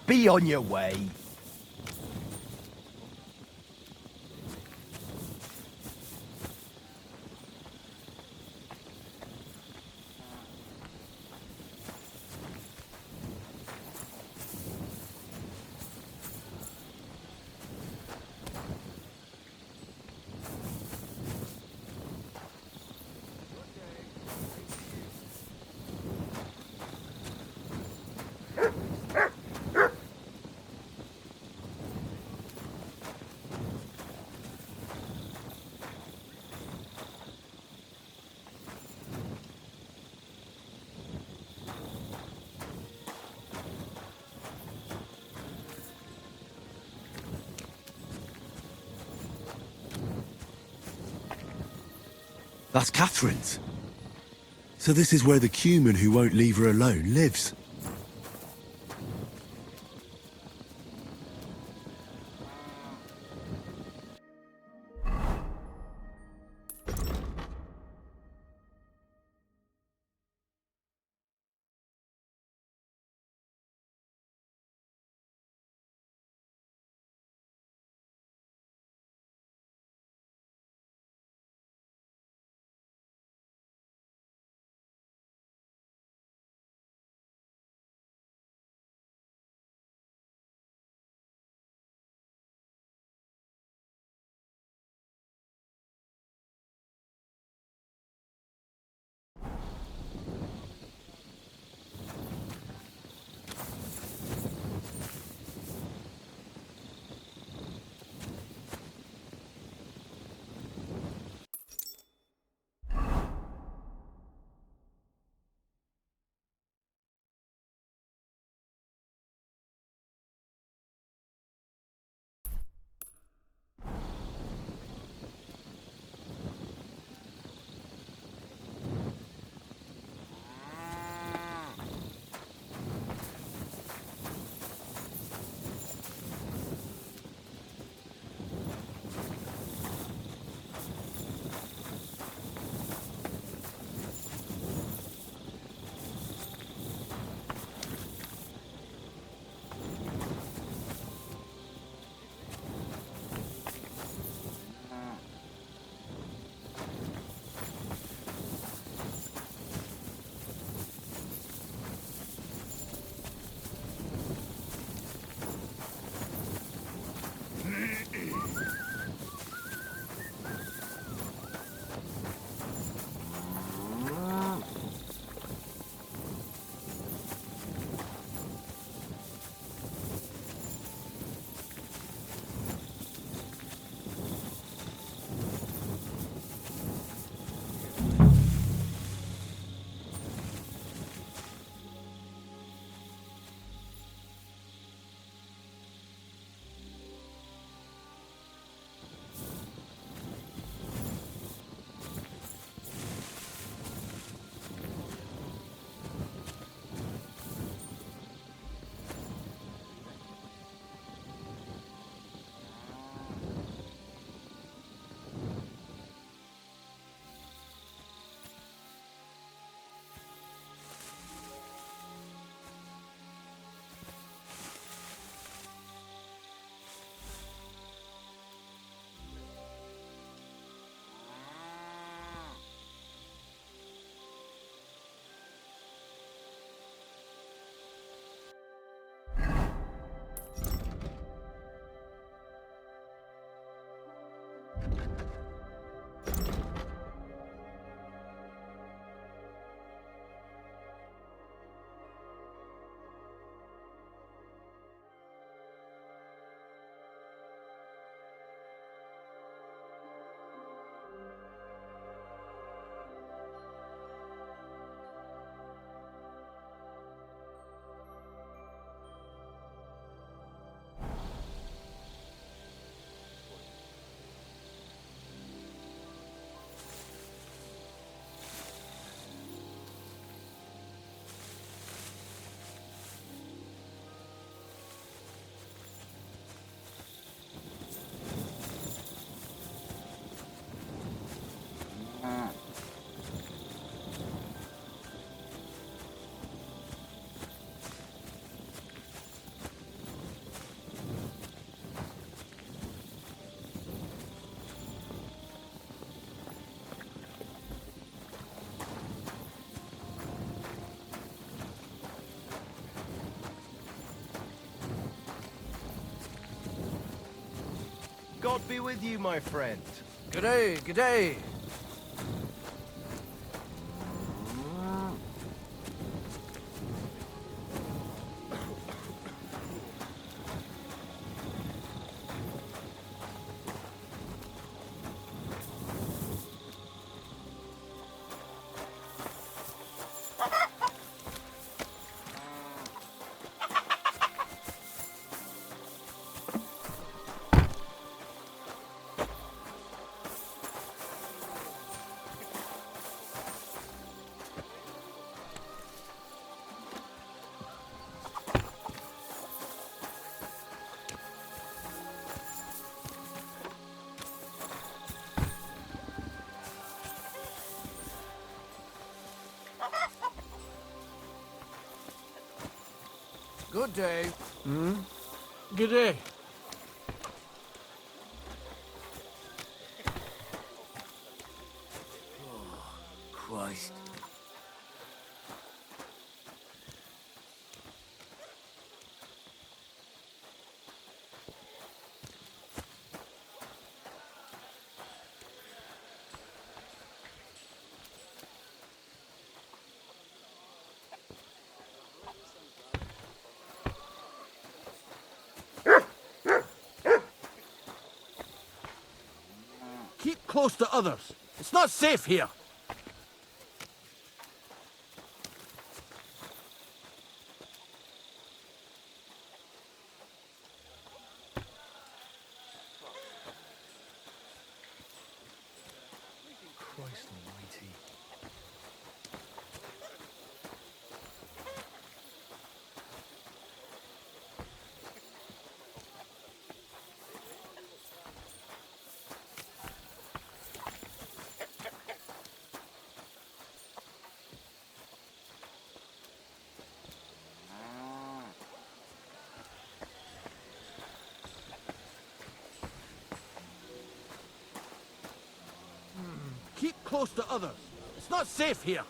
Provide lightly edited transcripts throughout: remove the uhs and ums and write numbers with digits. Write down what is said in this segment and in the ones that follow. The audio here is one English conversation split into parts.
Be on your way. That's Catherine's. So this is where the human who won't leave her alone lives. God be with you, my friend. Good day, good day. Good day. Good day. Christ. Keep close to others. It's not safe here. Christ almighty. Keep close to others. It's not safe here.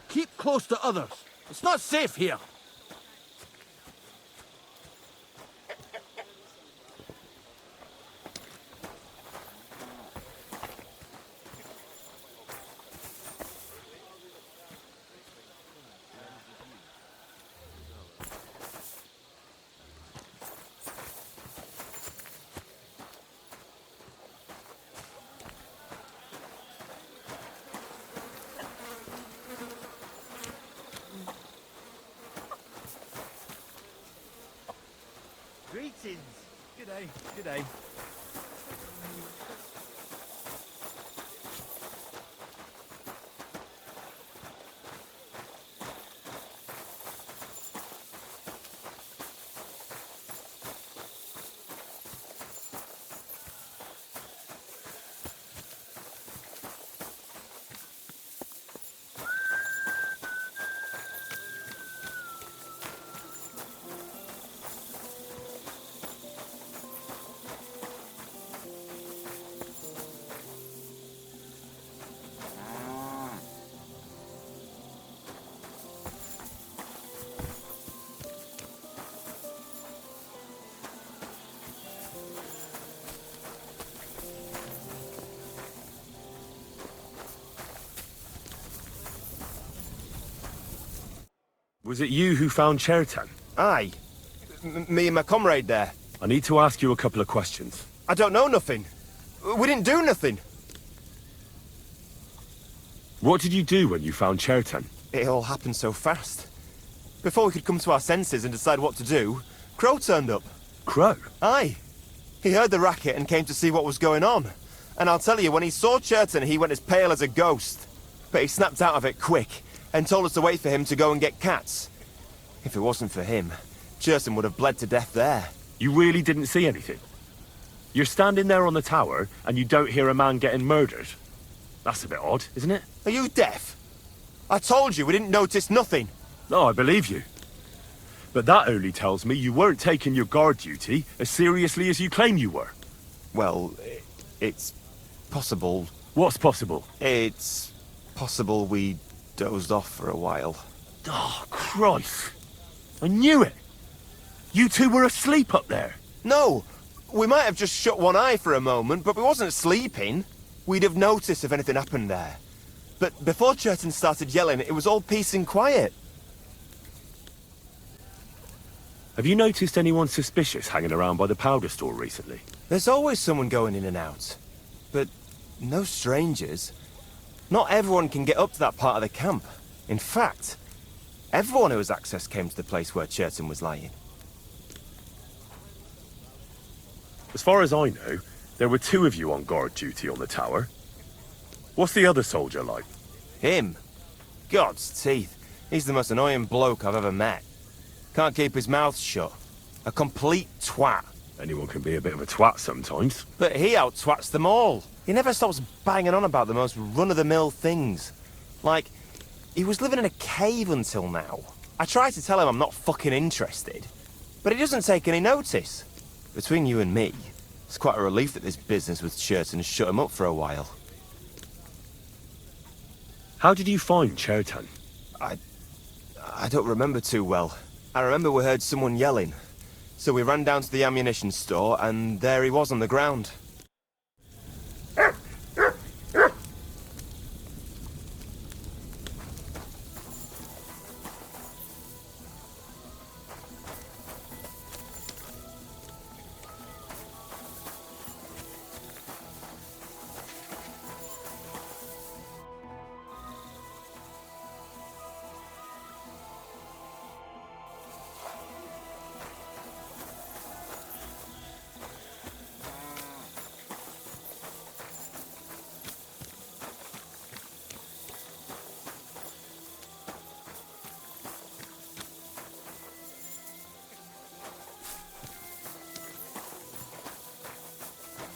Keep close to others. It's not safe here. Greetings. Good day. Good day. Was it you who found Chertan? Aye. Me and my comrade there. I need to ask you a couple of questions. I don't know nothing. We didn't do nothing. What did you do when you found Chertan? It all happened so fast. Before we could come to our senses and decide what to do, Crow turned up. Crow? Aye. He heard the racket and came to see what was going on. And I'll tell you, when he saw Churton, he went as pale as a ghost. But he snapped out of it quick and told us to wait for him to go and get cats. If it wasn't for him, Churton would have bled to death there. You really didn't see anything? You're standing there on the tower and you don't hear a man getting murdered? That's a bit odd, isn't it? Are you deaf? I told you we didn't notice nothing. No, I believe you. But that only tells me you weren't taking your guard duty as seriously as you claim you were. Well, it's possible. What's possible? It's possible we dozed off for a while. Oh, Christ. I knew it. You two were asleep up there. No, we might have just shut one eye for a moment, but we wasn't sleeping. We'd have noticed if anything happened there. But before Churton started yelling, it was all peace and quiet. Have you noticed anyone suspicious hanging around by the powder store recently? There's always someone going in and out. But no strangers. Not everyone can get up to that part of the camp. In fact, everyone who has access came to the place where Churton was lying. As far as I know, there were two of you on guard duty on the tower. What's the other soldier like? Him? God's teeth. He's the most annoying bloke I've ever met. Can't keep his mouth shut. A complete twat. Anyone can be a bit of a twat sometimes. But he out-twats them all. He never stops banging on about the most run-of-the-mill things. Like, he was living in a cave until now. I try to tell him I'm not fucking interested, but he doesn't take any notice. Between you and me, it's quite a relief that this business with Churton shut him up for a while. How did you find Chertan? I don't remember too well. I remember we heard someone yelling. So we ran down to the ammunition store, and there he was on the ground.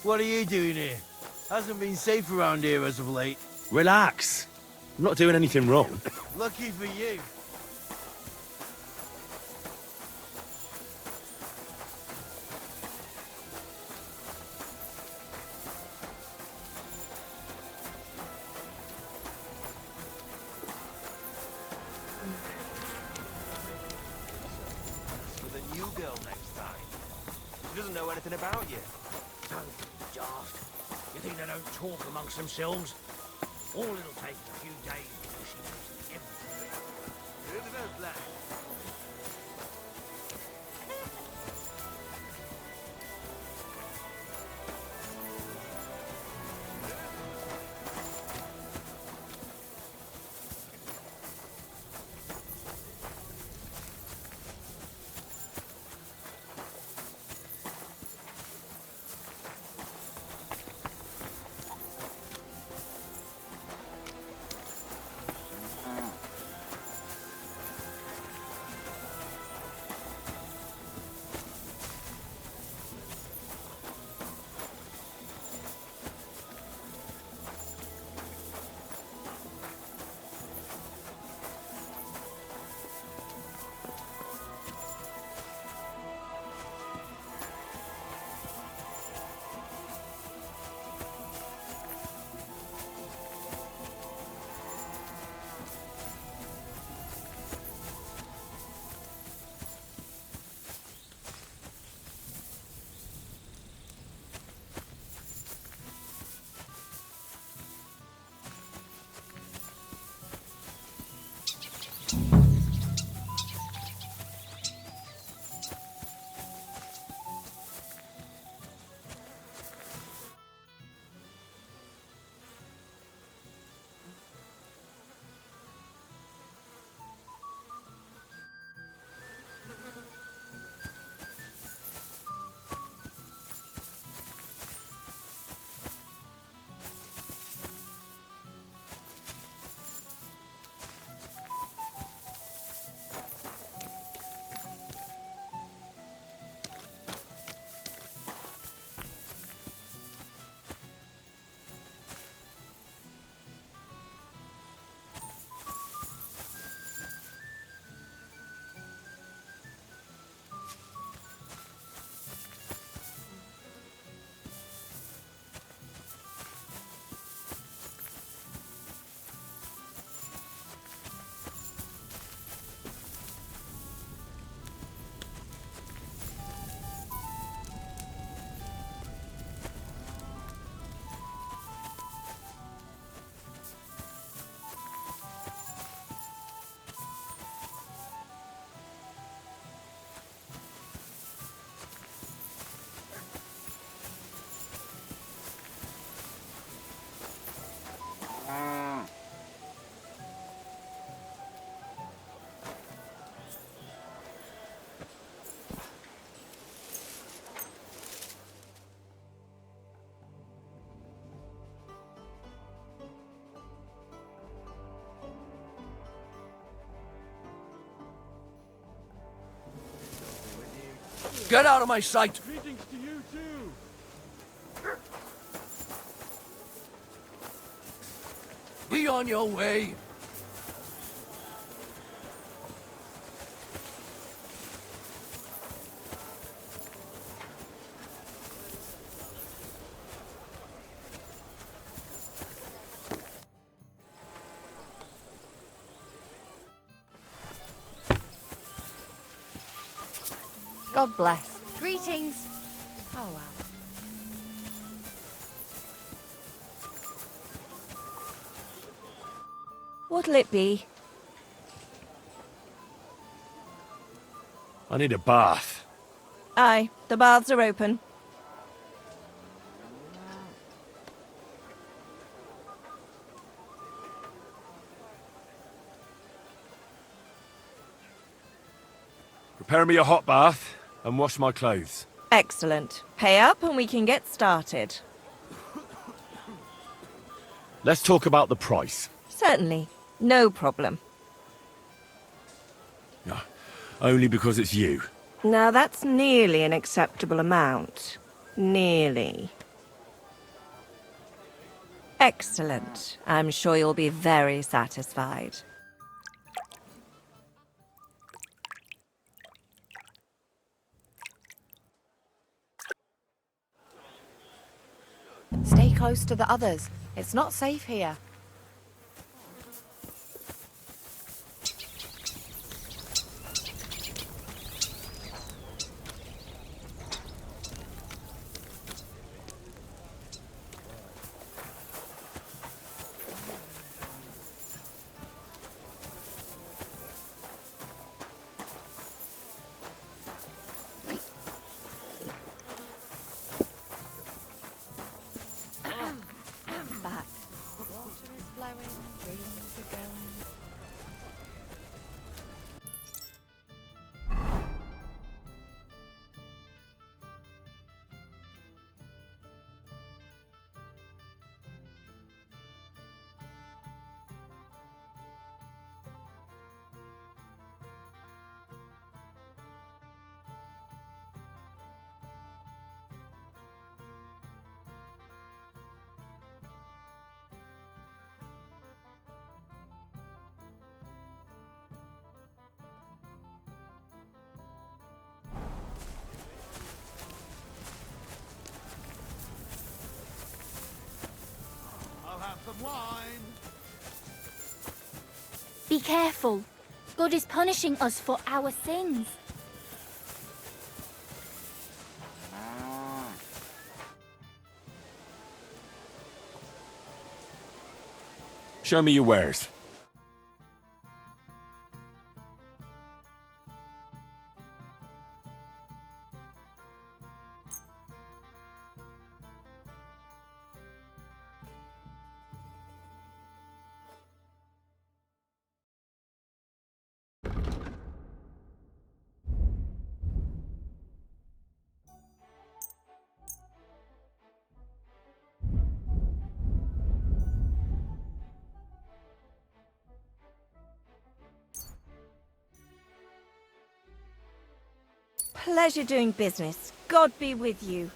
What are you doing here? Hasn't been safe around here as of late. Relax. I'm not doing anything wrong. Lucky for you. With a new girl next time. She doesn't know anything about you. Don't be daft. You think they don't talk amongst themselves? All it'll take is a few days before she knows everything. Who knows that? Get out of my sight! Greetings to you too. Be on your way! God bless. Greetings. Oh, wow. What'll it be? I need a bath. Aye, the baths are open. Prepare me a hot bath and wash my clothes. Excellent. Pay up and we can get started. Let's talk about the price. Certainly. No problem. No, only because it's you. Now that's nearly an acceptable amount. Nearly. Excellent. I'm sure you'll be very satisfied. Stay close to the others. It's not safe here. Back. Water is flowing, dreams are going. I'll have some wine. Be careful. God is punishing us for our sins. Show me your wares. Pleasure doing business. God be with you.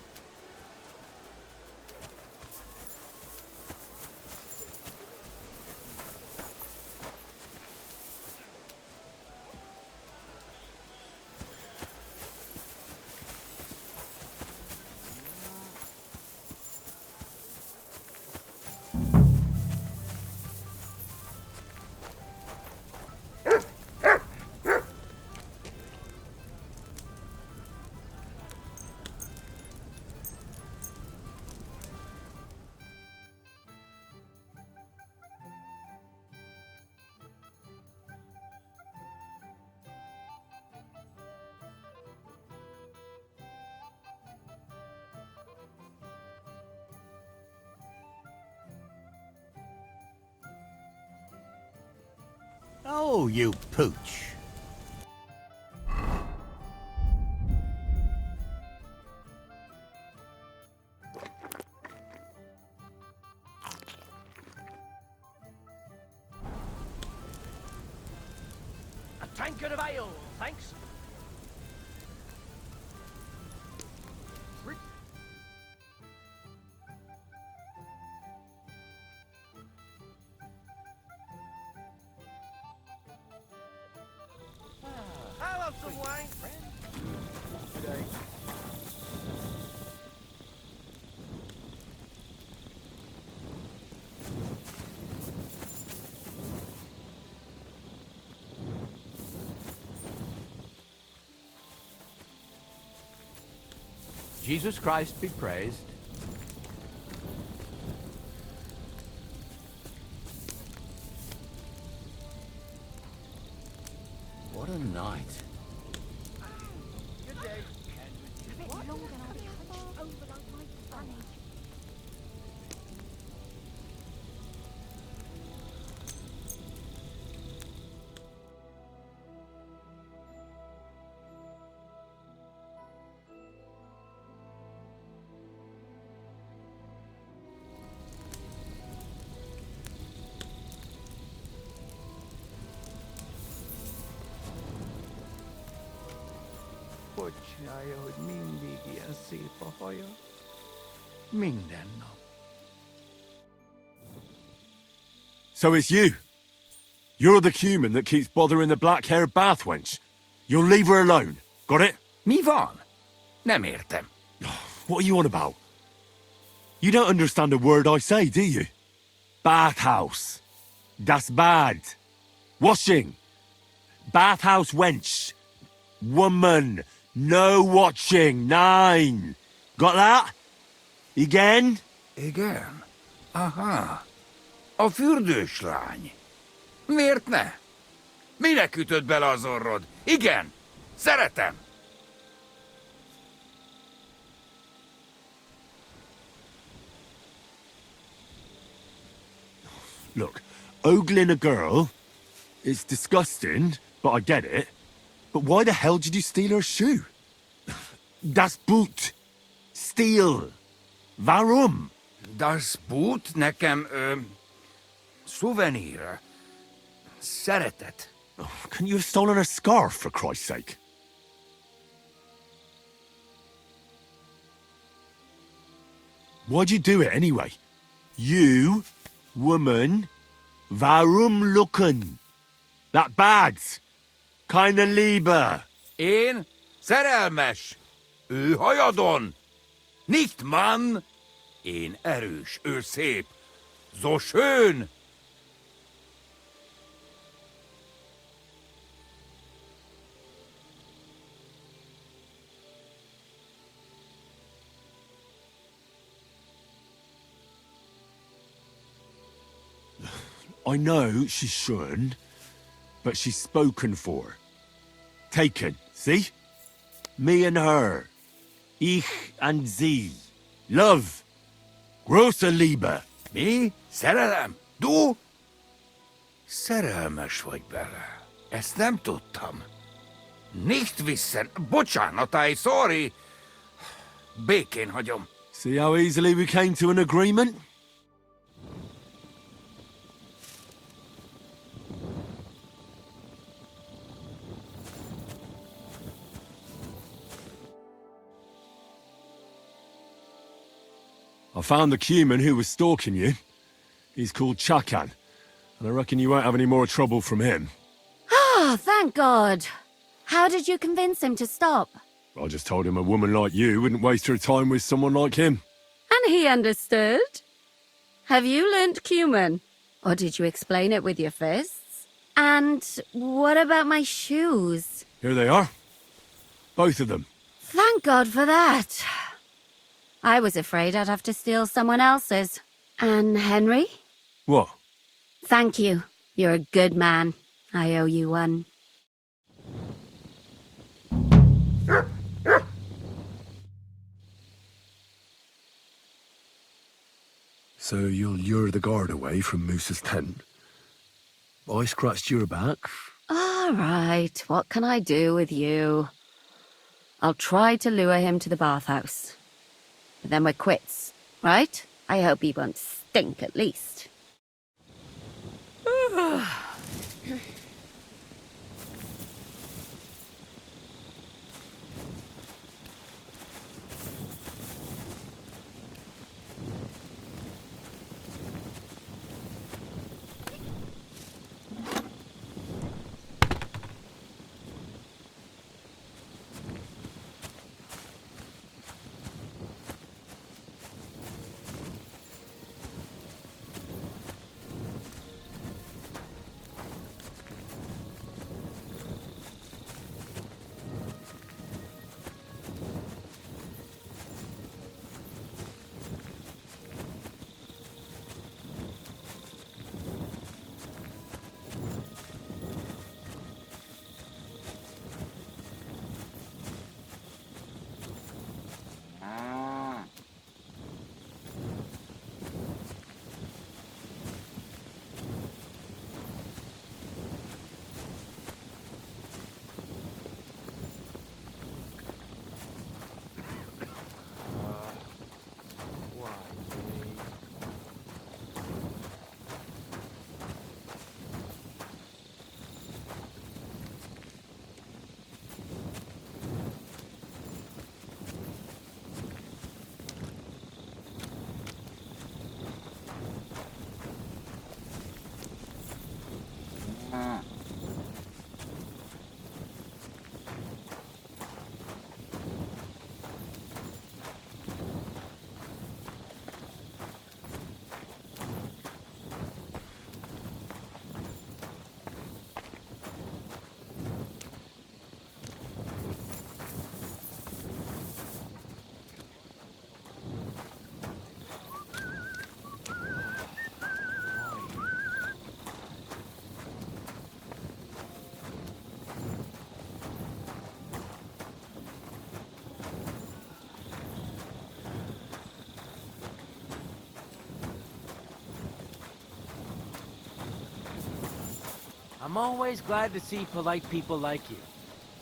Oh, you pooch. A tankard of ale, thanks. Jesus Christ be praised. What a night. Bocsája, hogy mindig ilyen szép a haja. Minden nap. So it's you. You're the human that keeps bothering the black-haired bath wench. You'll leave her alone. Got it? Mi van? Nem értem. What are you on about? You don't understand a word I say, do you? Bathhouse. Das bad. Washing. Bathhouse wench. Woman. No watching. 9. Got that? Again? Igen? Aha. A fürdős lány. Miért ne? Minek ütött bele az orrod? Igen, szeretem. Look, ogling a girl, it's disgusting, but I get it. But why the hell did you steal her shoe? Das Boot. Steal. Warum? Das Boot nekem, szuvenír. Szeretet. Couldn't you have stolen her scarf, for Christ's sake? Why'd you do it anyway? You, woman, warum looken? That bad. Keine Liebe. Én szerelmes. Ő hajadon. Nicht Mann. Én erős, ő szép. So schön. I know she's schön, but she's spoken for. Taken, see? Me and her. Ich and sie. Love. Große Liebe. Mi? Szerelem? Du? Szerelmes vagy bele. Ezt nem tudtam. Nicht wissen. Bocsánat, I sorry. Békén hagyom. See how easily we came to an agreement? I found the human who was stalking you. He's called Chakan, and I reckon you won't have any more trouble from him. Oh, thank God. How did you convince him to stop? I just told him a woman like you wouldn't waste her time with someone like him. And he understood? Have you learnt Cuman? Or did you explain it with your fists? And what about my shoes? Here they are. Both of them. Thank God for that. I was afraid I'd have to steal someone else's. And Henry? What? Thank you. You're a good man. I owe you one. So you'll lure the guard away from Moose's tent? I scratched your back. All right, what can I do with you? I'll try to lure him to the bathhouse. But then we're quits, right? I hope he won't stink at least. I'm always glad to see polite people like you.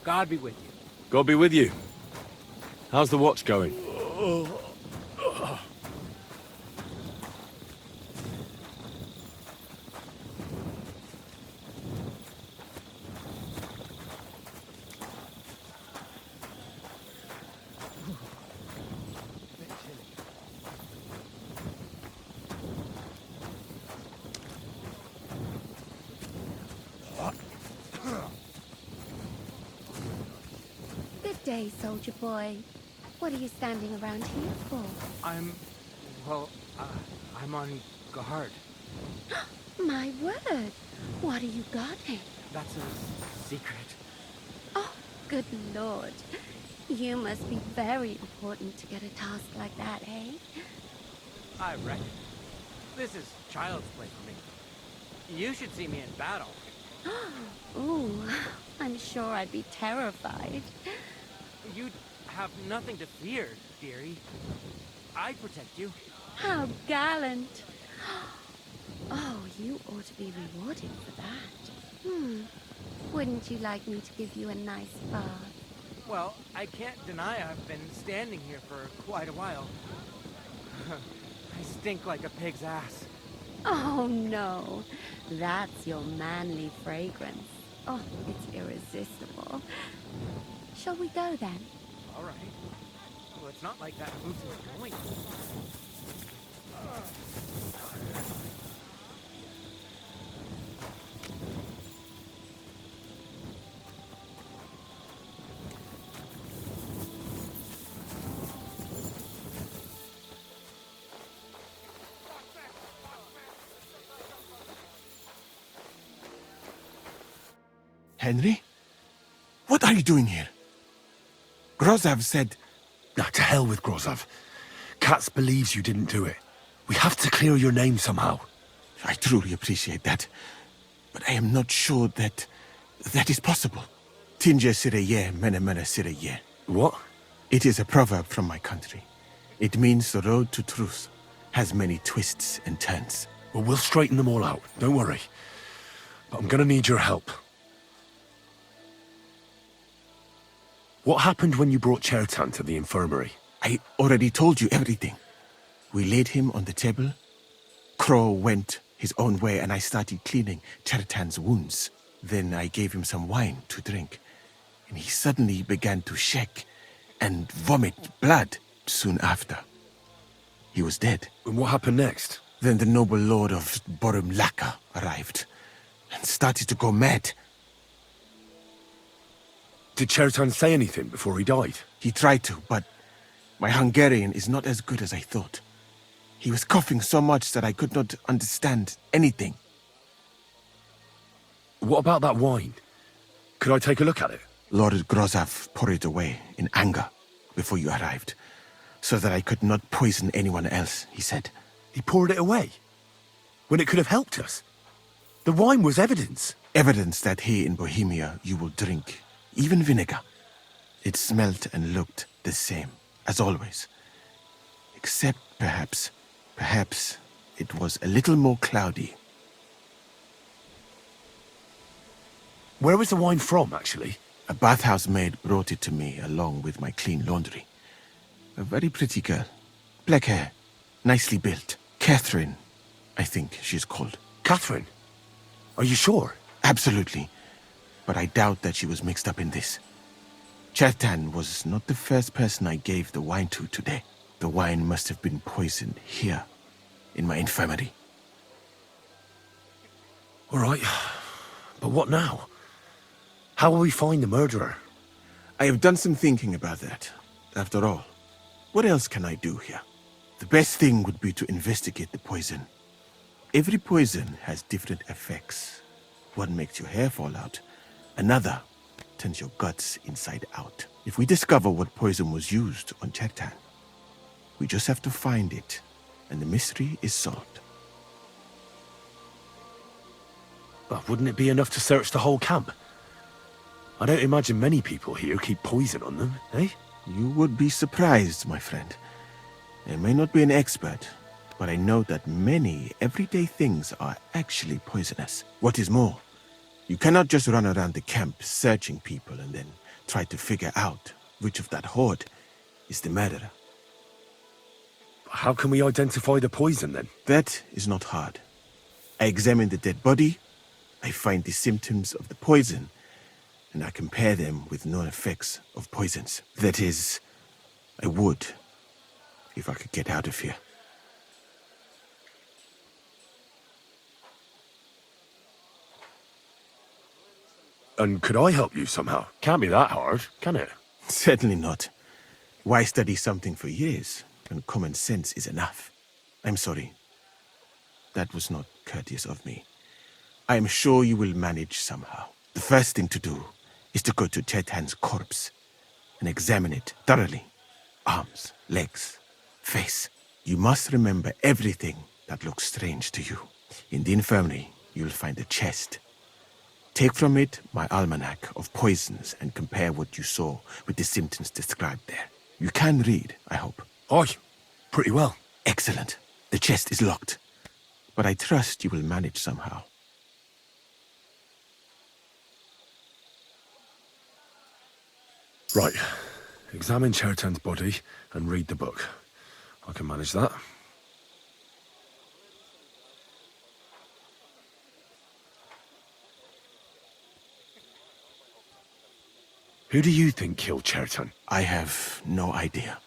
God be with you. God be with you. How's the watch going? Good day, soldier boy. What are you standing around here for? I'm on guard. My word! What are you guarding? That's a secret. Oh, good lord. You must be very important to get a task like that, eh? I reckon. This is child's play for me. You should see me in battle. Ooh, I'm sure I'd be terrified. You'd have nothing to fear, dearie. I'd protect you. How gallant. Oh, you ought to be rewarded for that. Wouldn't you like me to give you a nice bath? Well, I can't deny I've been standing here for quite a while. I stink like a pig's ass. Oh, no. That's your manly fragrance. Oh, it's irresistible. Shall we go then? All right. Well, it's not like that boots is going. Henry? What are you doing here? Grozav said... Nah, to hell with Grozav. Katz believes you didn't do it. We have to clear your name somehow. I truly appreciate that. But I am not sure that is possible. Tinje sireye, mene mene sireye. What? It is a proverb from my country. It means the road to truth has many twists and turns. Well, we'll straighten them all out. Don't worry. But I'm gonna need your help. What happened when you brought Chertan to the infirmary? I already told you everything. We laid him on the table. Crow went his own way and I started cleaning Chertan's wounds. Then I gave him some wine to drink. And he suddenly began to shake and vomit blood soon after. He was dead. And what happened next? Then the noble lord of Borum Laka arrived and started to go mad. Did Chertan say anything before he died? He tried to, but my Hungarian is not as good as I thought. He was coughing so much that I could not understand anything. What about that wine? Could I take a look at it? Lord Grozav poured it away in anger before you arrived, so that I could not poison anyone else, he said. He poured it away? When it could have helped us? The wine was evidence. Evidence that here in Bohemia you will drink even vinegar. It smelt and looked the same, as always. Except perhaps it was a little more cloudy. Where was the wine from, actually? A bathhouse maid brought it to me along with my clean laundry. A very pretty girl. Black hair, nicely built. Catherine, I think she's called. Catherine? Are you sure? Absolutely. But I doubt that she was mixed up in this. Chertan was not the first person I gave the wine to today. The wine must have been poisoned here, in my infirmary. All right. But what now? How will we find the murderer? I have done some thinking about that. After all, what else can I do here? The best thing would be to investigate the poison. Every poison has different effects. One makes your hair fall out. Another turns your guts inside out. If we discover what poison was used on Chertan, we just have to find it, and the mystery is solved. But wouldn't it be enough to search the whole camp? I don't imagine many people here keep poison on them, eh? You would be surprised, my friend. I may not be an expert, but I know that many everyday things are actually poisonous. What is more, You cannot just run around the camp searching people and then try to figure out which of that horde is the murderer. How can we identify the poison then? That is not hard. I examine the dead body, I find the symptoms of the poison, and I compare them with known effects of poisons. That is, I would, if I could get out of here. And could I help you somehow? Can't be that hard, can it? Certainly not. Why study something for years when common sense is enough? I'm sorry. That was not courteous of me. I am sure you will manage somehow. The first thing to do is to go to Chetan's corpse and examine it thoroughly. Arms, legs, face. You must remember everything that looks strange to you. In the infirmary, you'll find a chest. Take from it my almanac of poisons and compare what you saw with the symptoms described there. You can read, I hope. Aye, pretty well. Excellent. The chest is locked, but I trust you will manage somehow. Right. Examine Chertan's body and read the book. I can manage that. Who do you think killed Chertan? I have no idea.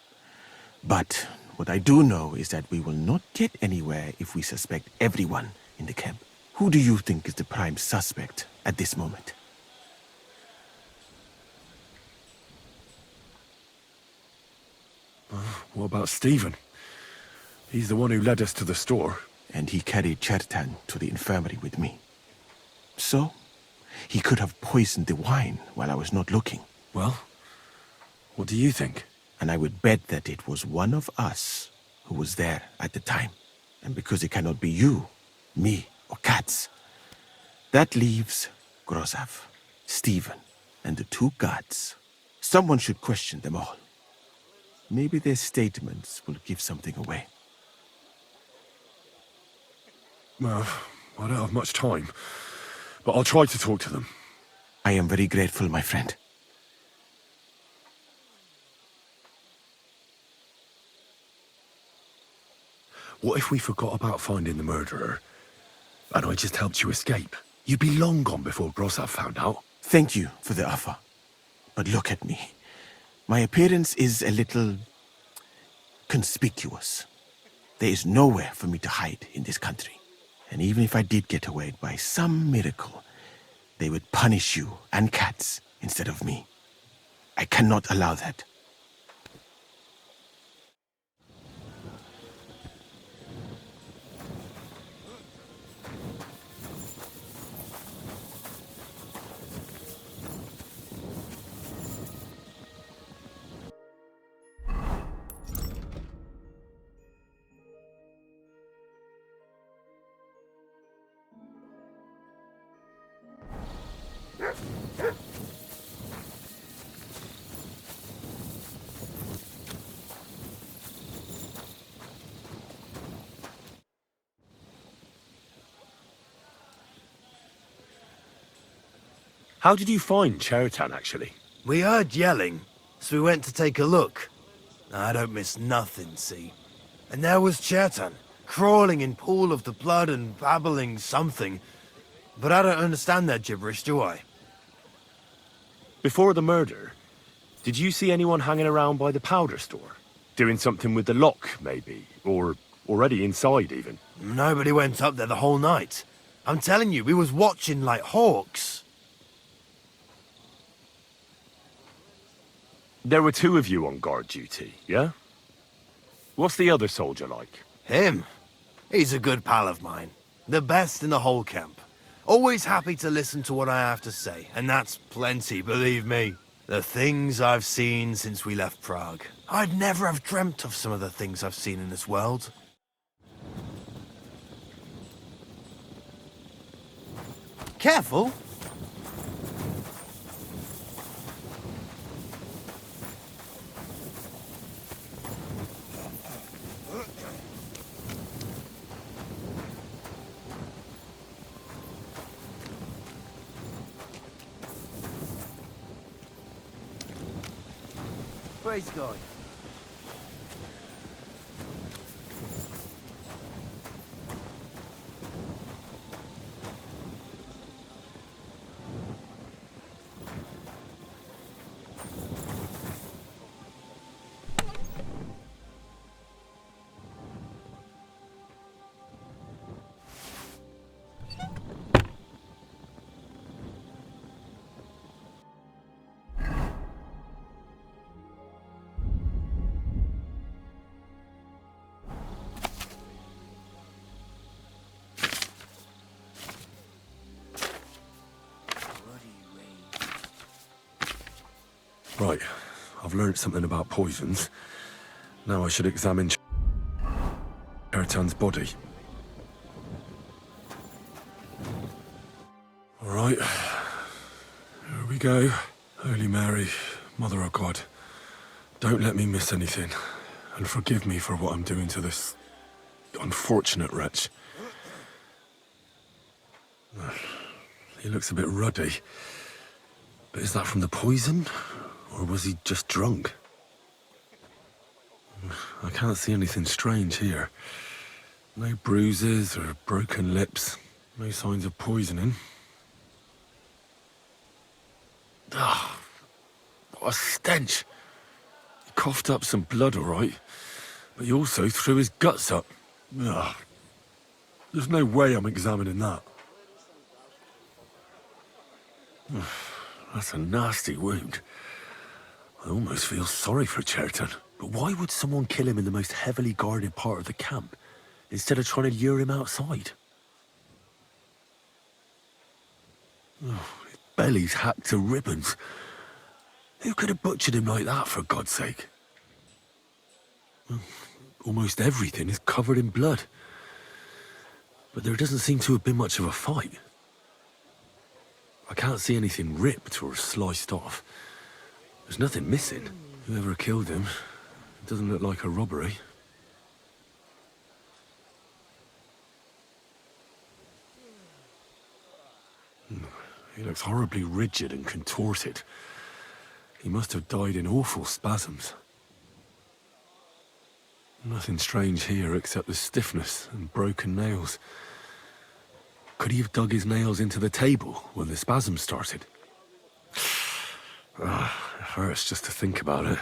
But what I do know is that we will not get anywhere if we suspect everyone in the camp. Who do you think is the prime suspect at this moment? What about Stephen? He's the one who led us to the store. And he carried Chertan to the infirmary with me. So, he could have poisoned the wine while I was not looking. Well, what do you think? And I would bet that it was one of us who was there at the time. And because it cannot be you, me, or Katz, that leaves Grozav, Stephen, and the two guards. Someone should question them all. Maybe their statements will give something away. Well, I don't have much time, but I'll try to talk to them. I am very grateful, my friend. What if we forgot about finding the murderer, and I just helped you escape? You'd be long gone before Grozav found out. Thank you for the offer. But look at me. My appearance is a little conspicuous. There is nowhere for me to hide in this country. And even if I did get away by some miracle, they would punish you and Katz instead of me. I cannot allow that. How did you find Chertan, actually? We heard yelling, so we went to take a look. I don't miss nothing, see? And there was Chertan, crawling in pool of the blood and babbling something. But I don't understand their gibberish, do I? Before the murder, did you see anyone hanging around by the powder store? Doing something with the lock, maybe? Or already inside, even? Nobody went up there the whole night. I'm telling you, we was watching like hawks. There were two of you on guard duty, yeah? What's the other soldier like? Him? He's a good pal of mine. The best in the whole camp. Always happy to listen to what I have to say, and that's plenty, believe me. The things I've seen since we left Prague. I'd never have dreamt of some of the things I've seen in this world. Careful! space guy. Right, I've learnt something about poisons. Now I should examine Ertan's body. All right, here we go. Holy Mary, Mother of God, don't let me miss anything, and forgive me for what I'm doing to this unfortunate wretch. He looks a bit ruddy, but is that from the poison? Or was he just drunk? I can't see anything strange here. No bruises or broken lips. No signs of poisoning. Ah, what a stench. He coughed up some blood, all right. But he also threw his guts up. Ugh. There's no way I'm examining that. That's a nasty wound. I almost feel sorry for Cherton. But why would someone kill him in the most heavily guarded part of the camp, instead of trying to lure him outside? Oh, his belly's hacked to ribbons. Who could have butchered him like that, for God's sake? Almost everything is covered in blood. But there doesn't seem to have been much of a fight. I can't see anything ripped or sliced off. There's nothing missing. Whoever killed him, it doesn't look like a robbery. He looks horribly rigid and contorted. He must have died in awful spasms. Nothing strange here except the stiffness and broken nails. Could he have dug his nails into the table when the spasms started? It hurts just to think about it.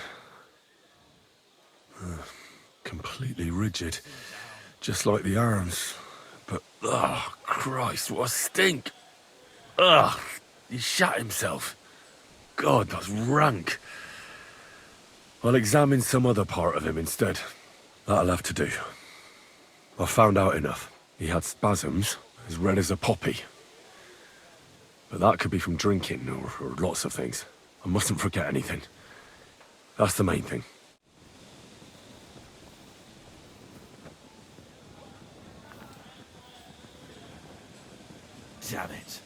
Completely rigid, just like the arms. But, oh, Christ, what a stink! Ugh, he shat himself. God, that's rank. I'll examine some other part of him instead. That'll have to do. I've found out enough. He had spasms, as red as a poppy. But that could be from drinking, or lots of things. I mustn't forget anything. That's the main thing. Damn it.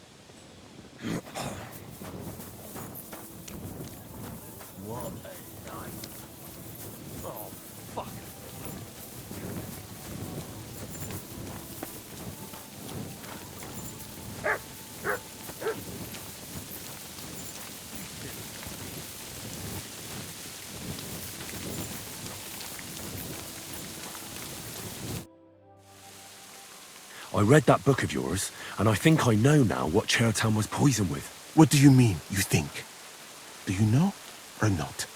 What a night. Oh, fuck. I read that book of yours, and I think I know now what Chertan was poisoned with. What do you mean, you think? Do you know or not?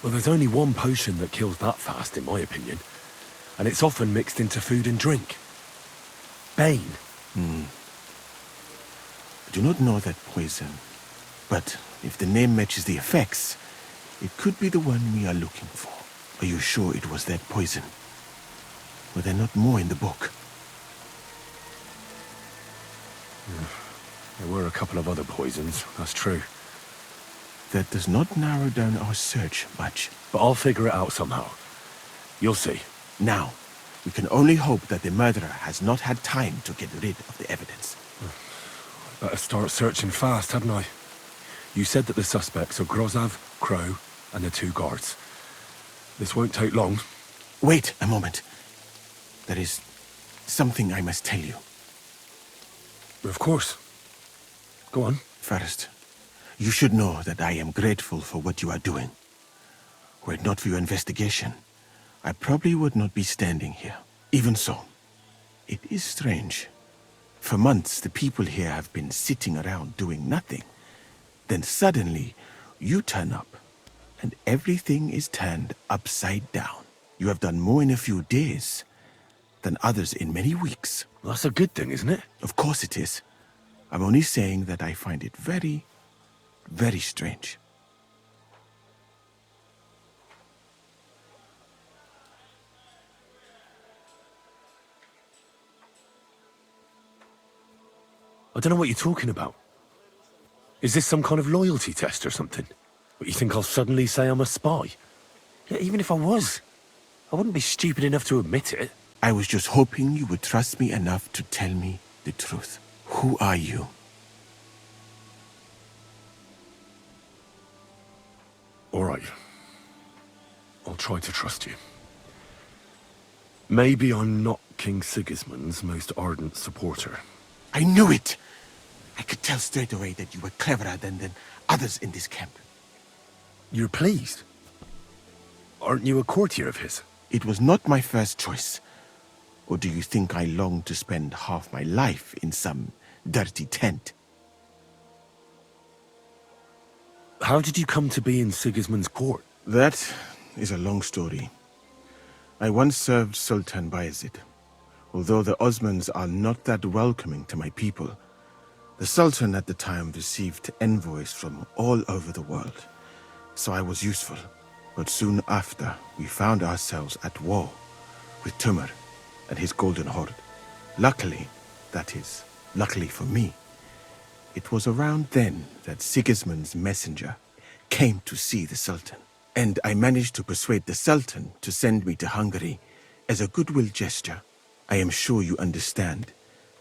Well, there's only one potion that kills that fast, in my opinion. And it's often mixed into food and drink. Bane. I do not know that poison. But if the name matches the effects, it could be the one we are looking for. Are you sure it was that poison? Were there not more in the book? There were a couple of other poisons, that's true. That does not narrow down our search much. But I'll figure it out somehow. You'll see. Now, we can only hope that the murderer has not had time to get rid of the evidence. Better start searching fast, hadn't I? You said that the suspects are Grozav, Crow, and the two guards. This won't take long. Wait a moment. There is something I must tell you. Of course. Go on. First, you should know that I am grateful for what you are doing. Were it not for your investigation, I probably would not be standing here. Even so, it is strange. For months, the people here have been sitting around doing nothing. Then suddenly, you turn up, and everything is turned upside down. You have done more in a few days than others in many weeks. Well, that's a good thing, isn't it? Of course it is. I'm only saying that I find it very, very strange. I don't know what you're talking about. Is this some kind of loyalty test or something? What, you think I'll suddenly say I'm a spy? Yeah, even if I was, I wouldn't be stupid enough to admit it. I was just hoping you would trust me enough to tell me the truth. Who are you? All right. I'll try to trust you. Maybe I'm not King Sigismund's most ardent supporter. I knew it! I could tell straight away that you were cleverer than others in this camp. You're pleased? Aren't you a courtier of his? It was not my first choice. Or do you think I long to spend half my life in some dirty tent? How did you come to be in Sigismund's court? That is a long story. I once served Sultan Bayezid. Although the Osmans are not that welcoming to my people, the Sultan at the time received envoys from all over the world, so I was useful. But soon after, we found ourselves at war with Timur and his Golden Horde. Luckily, that is, luckily for me, it was around then that Sigismund's messenger came to see the Sultan. And I managed to persuade the Sultan to send me to Hungary as a goodwill gesture. I am sure you understand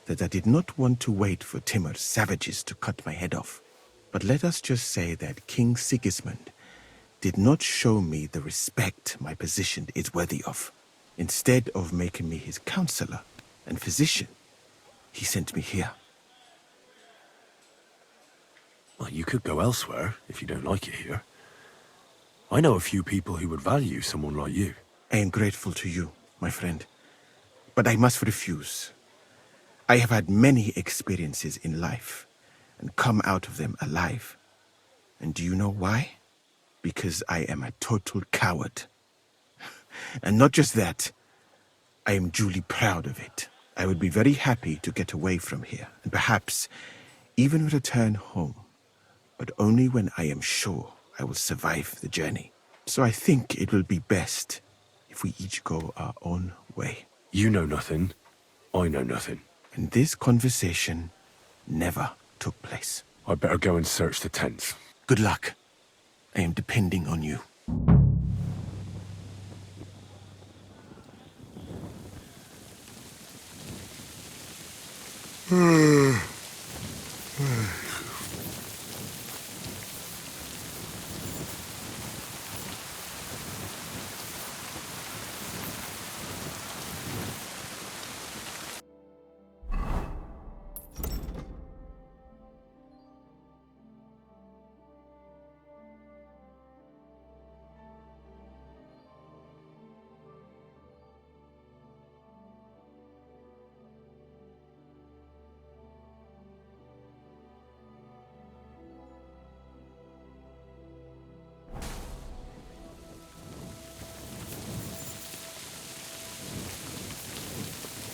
that I did not want to wait for Timur's savages to cut my head off. But let us just say that King Sigismund did not show me the respect my position is worthy of. Instead of making me his counselor and physician, he sent me here. Well, you could go elsewhere if you don't like it here. I know a few people who would value someone like you. I am grateful to you, my friend. But I must refuse. I have had many experiences in life and come out of them alive. And do you know why? Because I am a total coward. And not just that, I am duly proud of it. I would be very happy to get away from here and perhaps even return home, but only when I am sure I will survive the journey. So I think it will be best if we each go our own way. You know nothing. I know nothing. And this conversation never took place. I'd better go and search the tents. Good luck. I am depending on you.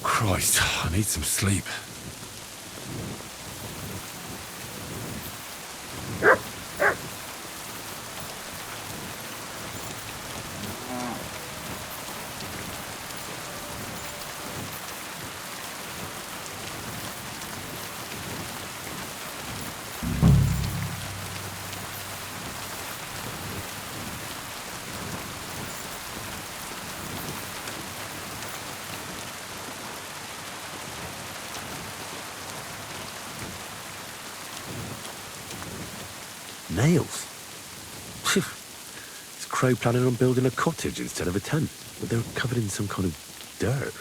Christ, I need some sleep. Nails? Is Crow planning on building a cottage instead of a tent? But they're covered in some kind of dirt.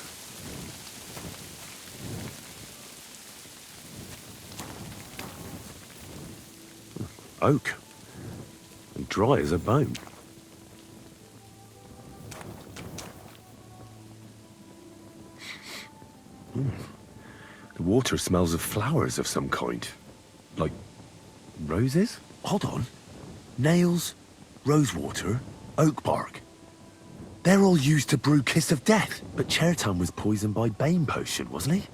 Oak. And dry as a bone. The water smells of flowers of some kind. Like roses? Hold on. Nails, rosewater, oak bark. They're all used to brew Kiss of Death. But Chertan was poisoned by Bane potion, wasn't he?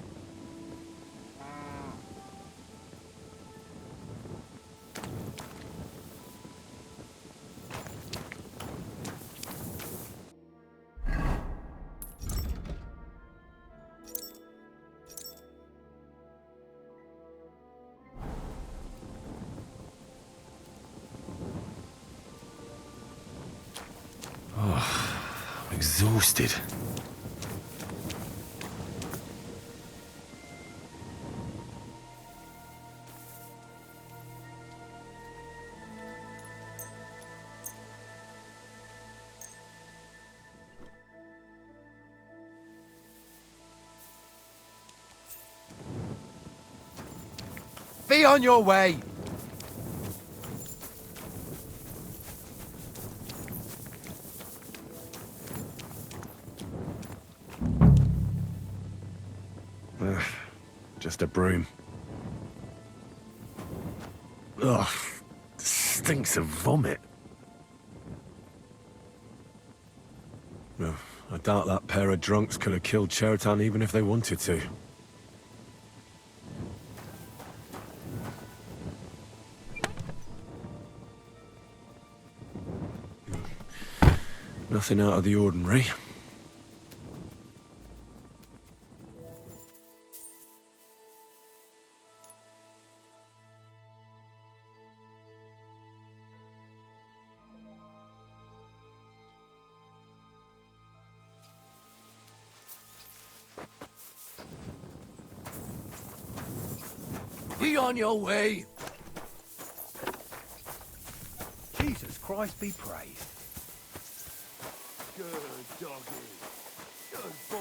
Exhausted. Be on your way! Just a broom. Ugh, stinks of vomit. No, I doubt that pair of drunks could have killed Chertan even if they wanted to. Nothing out of the ordinary. Be on your way! Jesus Christ be praised. Good doggy. Good boy.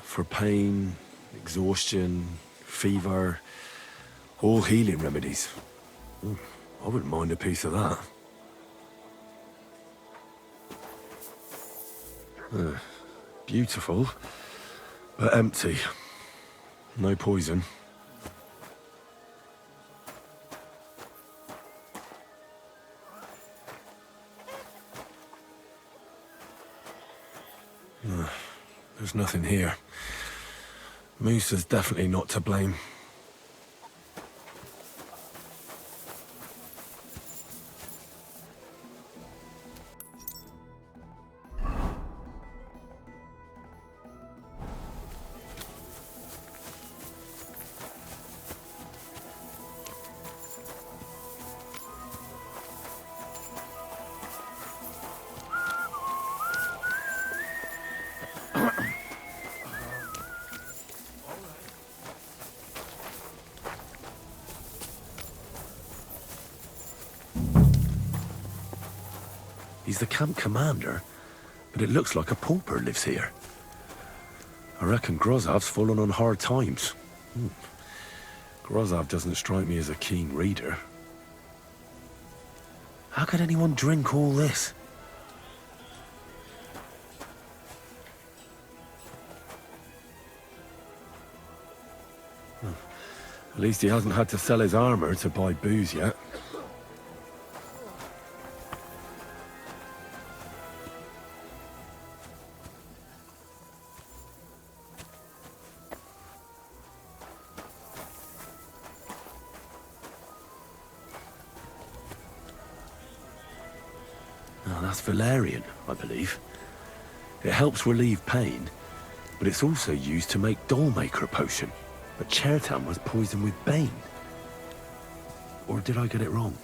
For pain, exhaustion, fever, all healing remedies. I wouldn't mind a piece of that. Beautiful, but empty. No poison. There's nothing here. Musa's definitely not to blame. He's the camp commander, but it looks like a pauper lives here. I reckon Grozav's fallen on hard times. Grozav doesn't strike me as a keen reader. How could anyone drink all this? At least he hasn't had to sell his armor to buy booze yet. Oh, that's valerian, I believe. It helps relieve pain, but it's also used to make Dollmaker potion. But Chertan was poisoned with Bane. Or did I get it wrong?